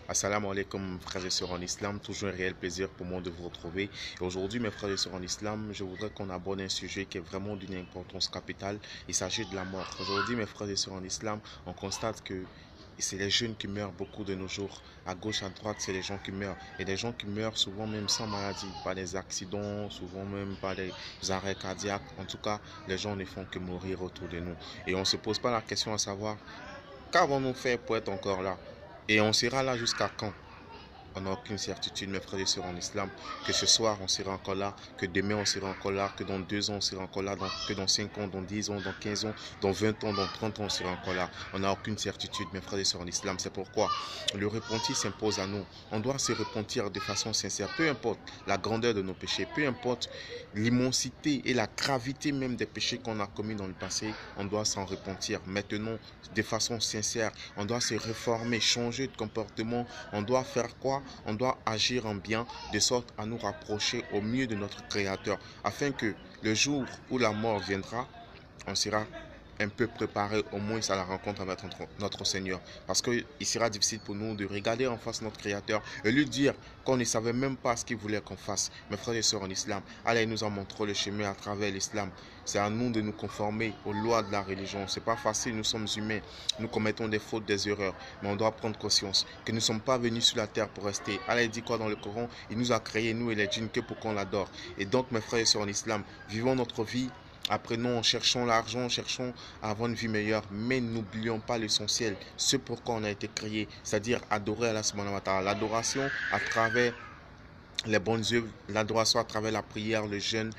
Assalamu alaikum frères et sœurs en islam, toujours un réel plaisir pour moi de vous retrouver. Et aujourd'hui mes frères et sœurs en islam, je voudrais qu'on aborde un sujet qui est vraiment d'une importance capitale. Il s'agit de la mort. Aujourd'hui mes frères et sœurs en islam, on constate que c'est les jeunes qui meurent beaucoup de nos jours. À gauche, à droite, c'est les gens qui meurent. Et des gens qui meurent souvent même sans maladie, pas des accidents, souvent même pas des arrêts cardiaques. En tout cas, les gens ne font que mourir autour de nous. Et on ne se pose pas la question à savoir, qu'avons-nous fait pour être encore là? Et on sera là jusqu'à quand? On n'a aucune certitude, mes frères et sœurs en islam, que ce soir on sera encore là, que demain on sera encore là, que dans 2 ans on sera encore là, que dans 5 ans, dans 10 ans, dans 15 ans, dans 20 ans, dans 30 ans on sera encore là. On n'a aucune certitude, mes frères et sœurs en islam. C'est pourquoi le repentir s'impose à nous. On doit se repentir de façon sincère, peu importe la grandeur de nos péchés, peu importe l'immensité et la gravité même des péchés qu'on a commis dans le passé, on doit s'en repentir maintenant de façon sincère. On doit se réformer, changer de comportement. On doit faire quoi? On doit agir en bien de sorte à nous rapprocher au mieux de notre Créateur afin que le jour où la mort viendra, on sera un peu préparé au moins à la rencontre avec notre Seigneur. Parce qu'il sera difficile pour nous de regarder en face notre Créateur et lui dire qu'on ne savait même pas ce qu'il voulait qu'on fasse. Mes frères et sœurs en islam, Allah nous a montré le chemin à travers l'islam. C'est à nous de nous conformer aux lois de la religion. C'est pas facile, nous sommes humains. Nous commettons des fautes, des erreurs. Mais on doit prendre conscience que nous ne sommes pas venus sur la terre pour rester. Allah dit quoi dans le Coran? Il nous a créés, nous et les djinns, que pour qu'on l'adore. Et donc, mes frères et sœurs en islam, vivons notre vie. Apprenons, cherchons l'argent, cherchons à avoir une vie meilleure, mais n'oublions pas l'essentiel, ce pourquoi on a été créé, c'est-à-dire adorer Allah subhanahu wa ta'ala. L'adoration à travers les bonnes œuvres, l'adoration à travers la prière, le jeûne,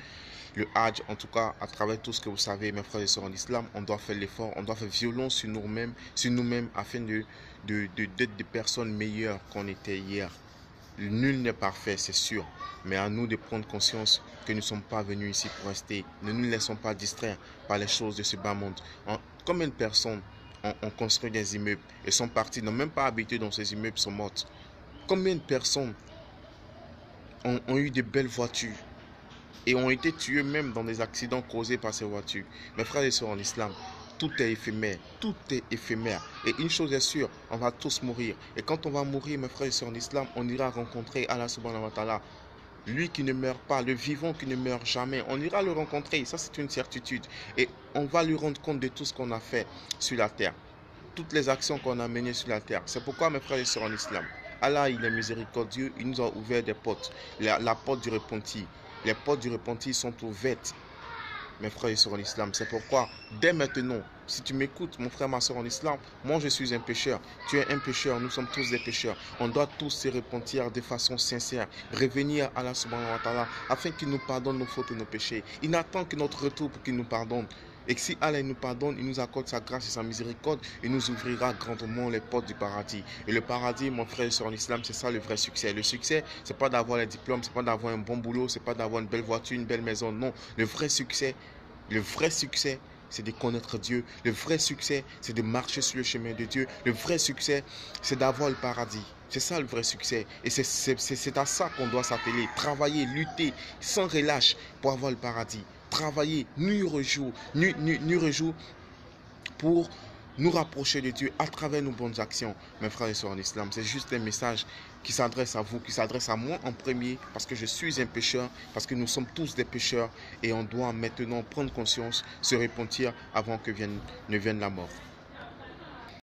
le hajj, en tout cas à travers tout ce que vous savez, mes frères et sœurs en islam, on doit faire l'effort, on doit faire violence sur nous-mêmes afin d'être des personnes meilleures qu'on était hier. Nul n'est parfait, c'est sûr, mais à nous de prendre conscience que nous ne sommes pas venus ici pour rester. Ne nous laissons pas distraire par les choses de ce bas monde. Combien de personnes ont construit des immeubles et sont parties, n'ont même pas habité dans ces immeubles, sont mortes? Combien de personnes ont eu de belles voitures et ont été tués même dans des accidents causés par ces voitures? Mes frères et sœurs en islam, tout est éphémère, tout est éphémère. Et une chose est sûre, on va tous mourir. Et quand on va mourir, mes frères et sœurs en islam, on ira rencontrer Allah subhanahu wa ta'ala. Lui qui ne meurt pas, le vivant qui ne meurt jamais, on ira le rencontrer, ça c'est une certitude. Et on va lui rendre compte de tout ce qu'on a fait sur la terre, toutes les actions qu'on a menées sur la terre. C'est pourquoi, mes frères et sœurs en islam, Allah il est miséricordieux, il nous a ouvert des portes, la porte du repentir. Les portes du repentir sont ouvertes, mes frères et sœurs en islam. C'est pourquoi, dès maintenant, si tu m'écoutes, mon frère, ma soeur en islam, moi je suis un pécheur, tu es un pécheur, nous sommes tous des pécheurs. On doit tous se repentir de façon sincère, revenir à Allah subhanahu wa ta'ala, afin qu'il nous pardonne nos fautes et nos péchés. Il n'attend que notre retour pour qu'il nous pardonne. Et que si Allah nous pardonne, il nous accorde sa grâce et sa miséricorde, il nous ouvrira grandement les portes du paradis. Et le paradis, mon frère et soeur en islam, c'est ça le vrai succès. Le succès, c'est pas d'avoir les diplômes, c'est pas d'avoir un bon boulot, c'est pas d'avoir une belle voiture, une belle maison. Non, le vrai succès, c'est de connaître Dieu. Le vrai succès, c'est de marcher sur le chemin de Dieu. Le vrai succès, c'est d'avoir le paradis. C'est ça le vrai succès. Et c'est à ça qu'on doit s'atteler. Travailler, lutter sans relâche pour avoir le paradis. Travailler nuit et jour, pour nous rapprocher de Dieu à travers nos bonnes actions. Mes frères et sœurs en islam, c'est juste un message qui s'adresse à vous, qui s'adresse à moi en premier, parce que je suis un pécheur, parce que nous sommes tous des pécheurs et on doit maintenant prendre conscience, se repentir avant que ne vienne la mort.